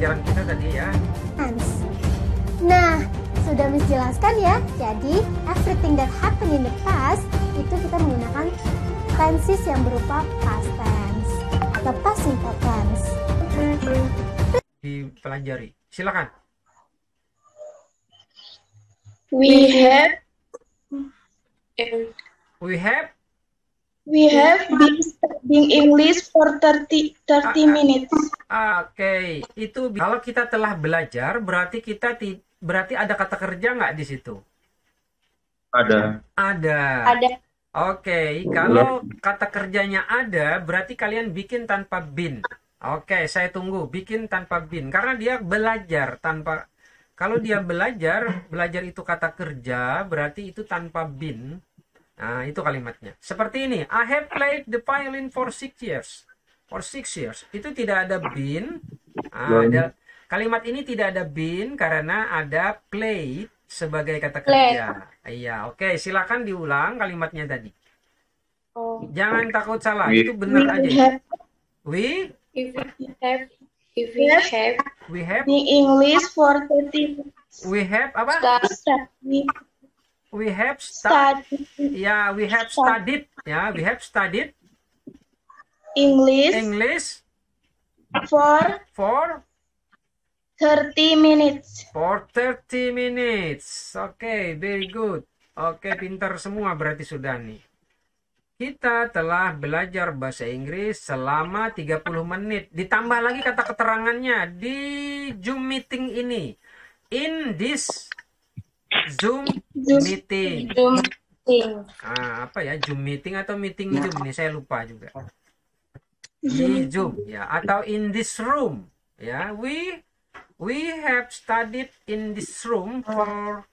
pelajaran kita tadi ya. Nah, sudah Miss jelaskan ya. Jadi, everything that happened in the past itu kita menggunakan tenses yang berupa past tense atau past simple tense. Dipelajari. Silakan. We have been studying English for 30 minutes. Oke, itu kalau kita telah belajar berarti berarti ada kata kerja nggak di situ? Ada. Oke, kalau kata kerjanya ada, berarti kalian bikin tanpa been. Oke, saya tunggu bikin tanpa been karena dia belajar tanpa. Kalau dia belajar itu kata kerja, berarti itu tanpa been. Nah, itu kalimatnya. Seperti ini, I have played the violin for 6 years. For 6 years. Itu tidak ada been. Kalimat ini tidak ada been karena ada played sebagai kata kerja. Iya, oke. Silakan diulang kalimatnya tadi. Jangan takut salah. Itu benar aja. We have English for 30 minutes. We have apa? We have studied. We have studied English for 30 minutes. For 30 minutes. Oke, very good. Oke, pintar semua berarti sudah nih. Kita telah belajar bahasa Inggris selama 30 menit. Ditambah lagi kata keterangannya di Zoom meeting ini. In this Zoom meeting. Apa ya? Zoom meeting atau meeting Zoom ini saya lupa juga. Di Zoom ya, atau in this room ya. We have studied in this room for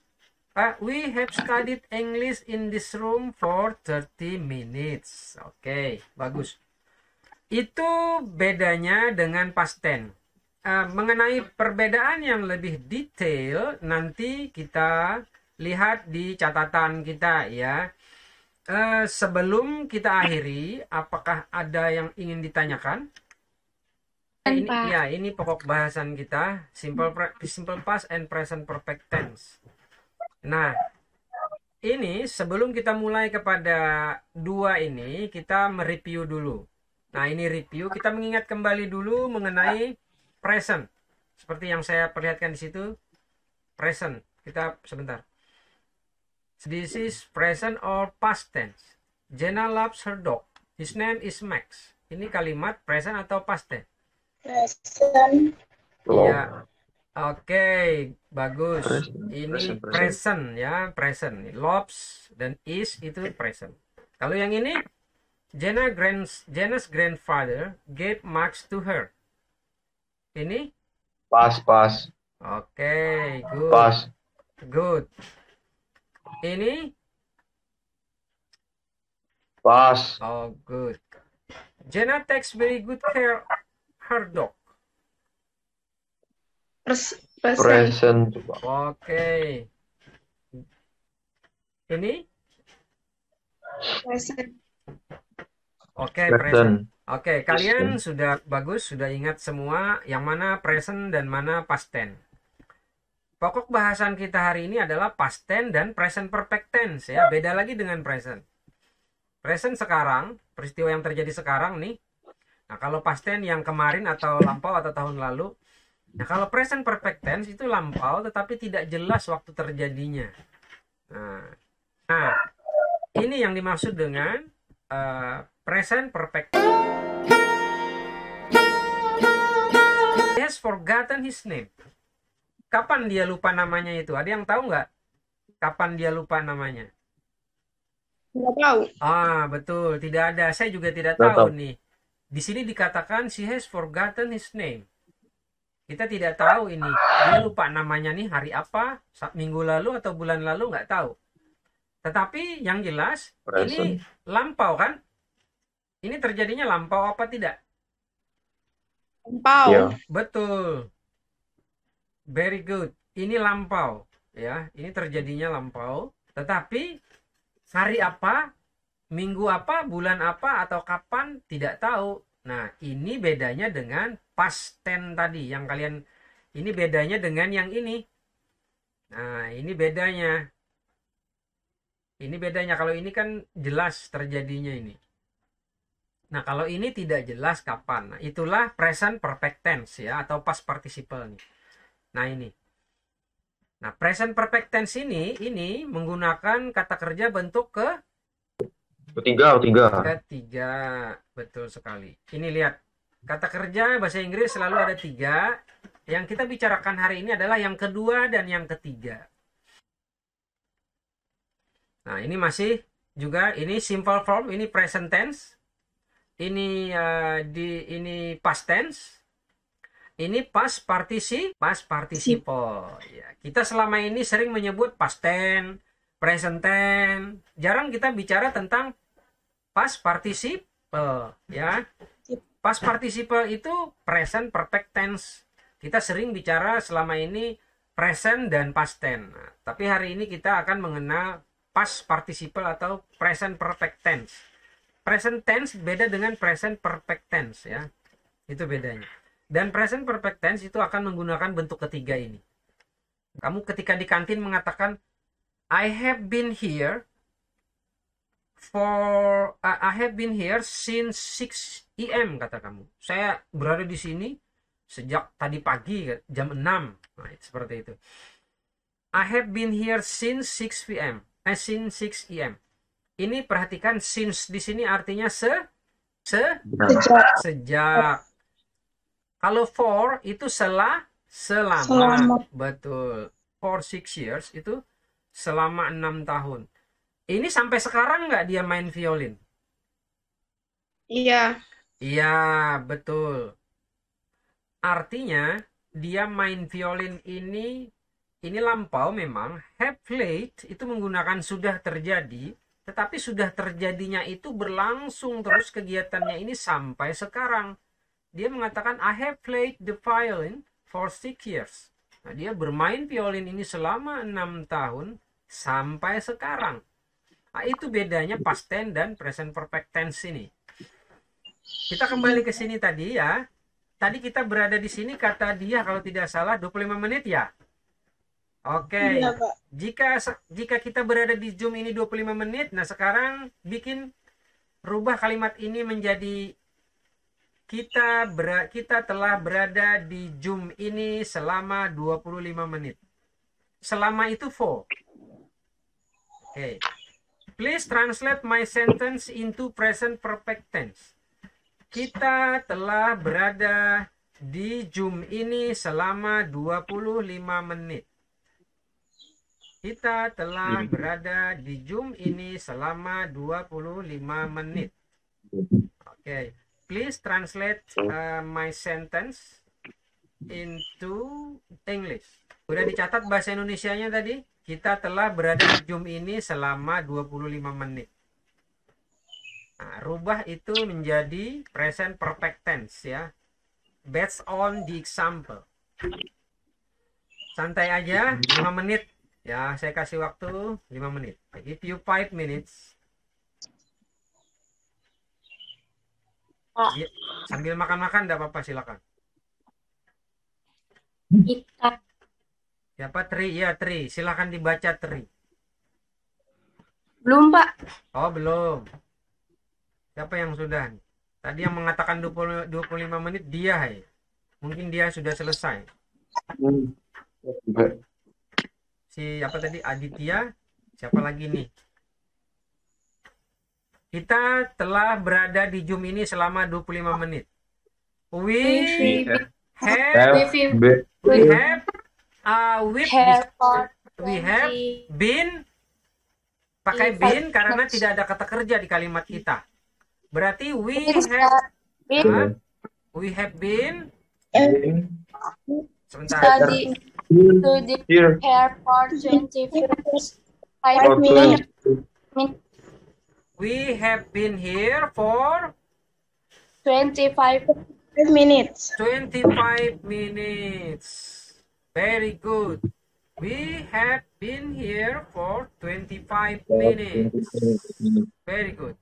we have studied English in this room for 30 minutes. Oke, bagus. Itu bedanya dengan past tense. Mengenai perbedaan yang lebih detail nanti kita lihat di catatan kita ya. Sebelum kita akhiri, apakah ada yang ingin ditanyakan? Ini pokok bahasan kita, simple past and present perfect tense. Nah, ini sebelum kita mulai kepada dua ini, kita mereview dulu. Nah, ini review, kita mengingat kembali dulu mengenai present. Seperti yang saya perlihatkan di situ, present. Kita sebentar. This is present or past tense. Jenna loves her dog. His name is Max. Ini kalimat present atau past tense? Present. Iya. Oke, bagus. Ini present ya, present. Loves dan is itu present. Kalau yang ini, Jenna's grandfather gave Max to her. Ini? Pas. Oke, good. Pas. Good. Ini? Pas. Oh, good. Jenna takes very good care her dog. Present. Oke. Ini? Present. Oke, present. Oke, kalian sudah bagus, sudah ingat semua yang mana present dan mana past tense. Pokok bahasan kita hari ini adalah past tense dan present perfect tense ya. Beda lagi dengan present. Present sekarang, peristiwa yang terjadi sekarang nih. Nah, kalau past tense yang kemarin atau lampau atau tahun lalu. Nah, kalau present perfect tense itu lampau tetapi tidak jelas waktu terjadinya. Nah, ini yang dimaksud dengan present perfect tense. He has forgotten his name. Kapan dia lupa namanya itu? Ada yang tahu nggak? Kapan dia lupa namanya? Nggak tahu. Betul. Tidak ada. Saya juga tidak tahu nih. Di sini dikatakan she has forgotten his name. Kita tidak tahu ini. Dia lupa namanya nih hari apa? Minggu lalu atau bulan lalu nggak tahu. Tetapi yang jelas ini lampau kan? Ini terjadinya lampau apa tidak? Lampau. Iya. Betul. Very good. Ini lampau ya. Ini terjadinya lampau. Tetapi hari apa, minggu apa, bulan apa atau kapan tidak tahu. Nah, ini bedanya dengan past tense tadi yang kalian Ini bedanya dengan yang ini. Nah, ini bedanya. Ini bedanya. Kalau ini kan jelas terjadinya ini. Nah, kalau ini tidak jelas kapan. Nah, itulah present perfect tense ya, atau past participle nih. Nah, ini. Nah, present perfect tense ini menggunakan kata kerja bentuk Ketiga. ketiga. Betul sekali. Ini lihat. Kata kerja bahasa Inggris selalu ada 3. Yang kita bicarakan hari ini adalah yang kedua dan yang ketiga. Nah, ini masih juga ini simple form, ini present tense. Ini past tense. Ini past participle. Ya, kita selama ini sering menyebut past tense, present tense. Jarang kita bicara tentang past participle, ya. Past participle itu present perfect tense. Kita sering bicara selama ini present dan past tense. Nah, tapi hari ini kita akan mengenal past participle atau present perfect tense. Present tense beda dengan present perfect tense ya. Itu bedanya. Dan present perfect tense itu akan menggunakan bentuk ketiga ini. Kamu ketika di kantin mengatakan I have been here since 6 AM kata kamu. Saya berada di sini sejak tadi pagi jam 6. Nah, seperti itu. I have been here since 6 PM. Since 6 AM. Ini perhatikan since di sini artinya sejak. Kalau for itu selama. Betul. For 6 years itu selama 6 tahun. Ini sampai sekarang nggak dia main violin? Iya. Iya, betul. Artinya dia main violin ini lampau memang. Have played itu menggunakan sudah terjadi, tetapi sudah terjadinya itu berlangsung terus kegiatannya ini sampai sekarang. Dia mengatakan I have played the violin for 6 years. Nah, dia bermain violin ini selama 6 tahun sampai sekarang. Nah, itu bedanya past tense dan present perfect tense ini. Kita kembali ke sini tadi ya. Tadi kita berada di sini kata dia kalau tidak salah 25 menit ya. Oke. Iya, Pak. Jika kita berada di Zoom ini 25 menit, nah sekarang rubah kalimat ini menjadi kita telah berada di Zoom ini selama 25 menit. Selama itu for. Oke. Please translate my sentence into present perfect tense. Kita telah berada di Zoom ini selama 25 menit. Kita telah berada di Zoom ini selama 25 menit. Oke. Please translate my sentence into English. Udah dicatat bahasa Indonesianya tadi? Kita telah berada di Zoom ini selama 25 menit. Nah, rubah itu menjadi present perfect tense ya. Based on the example. Santai aja, 5 menit. Ya, saya kasih waktu 5 menit. I give you 5 minutes. Ya, sambil makan-makan enggak apa-apa, silakan. Kita. Siapa Tri? Ya, Tri. Silakan dibaca Tri. Belum, Pak. Oh, belum. Siapa yang sudah? Tadi yang mengatakan 25 menit dia, hai. Mungkin dia sudah selesai. Si apa tadi? Aditya. Siapa lagi nih? Kita telah berada di Zoom ini selama 25 menit. We have been pakai been karena tidak ada kata kerja di kalimat kita. Berarti we have been sebentar. Here for 25 minutes. We have been here for 25 minutes. 25 minutes. Very good. We have been here for 25 minutes. Very good.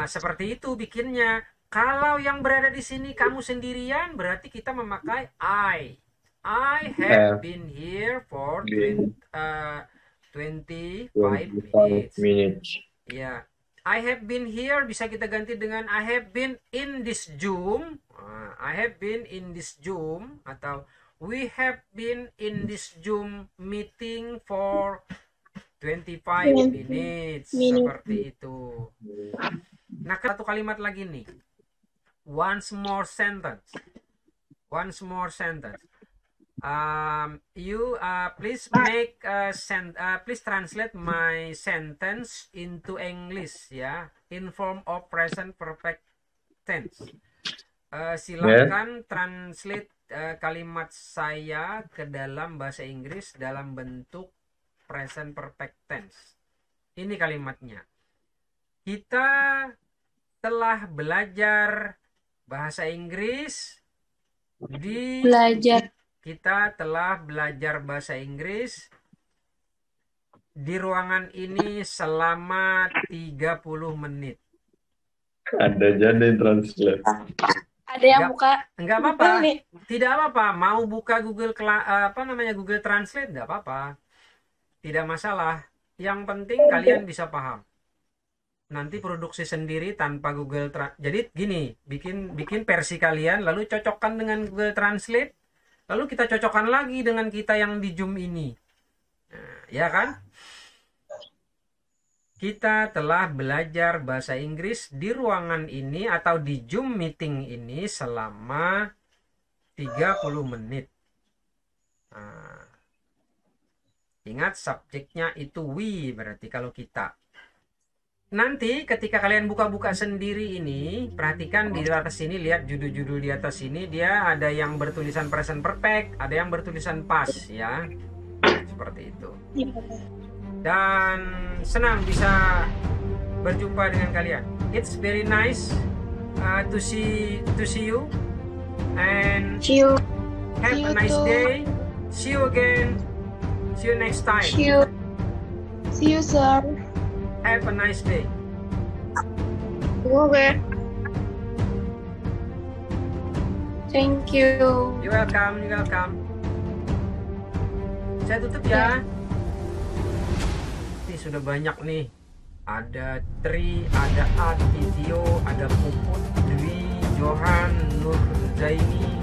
Seperti itu bikinnya. Kalau yang berada di sini kamu sendirian, berarti kita memakai I. I have been here for 25 minutes. Ya, I have been here bisa kita ganti dengan I have been in this Zoom. I have been in this Zoom, atau we have been in this Zoom meeting for 25 minutes. Seperti itu. Nah, satu kalimat lagi nih. Once more sentence. Please please translate my sentence into English, ya, in form of present perfect tense. Silakan translate kalimat saya ke dalam bahasa Inggris dalam bentuk present perfect tense. Ini kalimatnya. Kita telah belajar bahasa Inggris Kita telah belajar bahasa Inggris di ruangan ini selama 30 menit. Ada jadi translate. Ada yang buka. Enggak apa-apa. Tidak apa-apa. Mau buka Google Translate enggak apa-apa. Tidak masalah. Yang penting kalian bisa paham. Nanti produksi sendiri tanpa Google Translate. Jadi gini, bikin versi kalian, lalu cocokkan dengan Google Translate, lalu kita cocokkan lagi dengan kita yang di Zoom ini. Nah, ya kan? Kita telah belajar bahasa Inggris di ruangan ini atau di Zoom meeting ini selama 30 menit. Nah, ingat subjeknya itu we, berarti kalau kita. Nanti ketika kalian buka-buka sendiri ini, perhatikan di atas sini, lihat judul-judul di atas sini, dia ada yang bertulisan present perfect, ada yang bertulisan past, ya. Seperti itu. Dan senang bisa berjumpa dengan kalian. It's very nice to see you, and have a nice day. See you again. See you next time. See you, sir. Have a nice day. Okay. Thank you. You're welcome. Saya tutup ya. Nih sudah banyak nih. Ada Tri, ada Ad, Video, ada Puput, Dwi, Johan, Nur Zaini,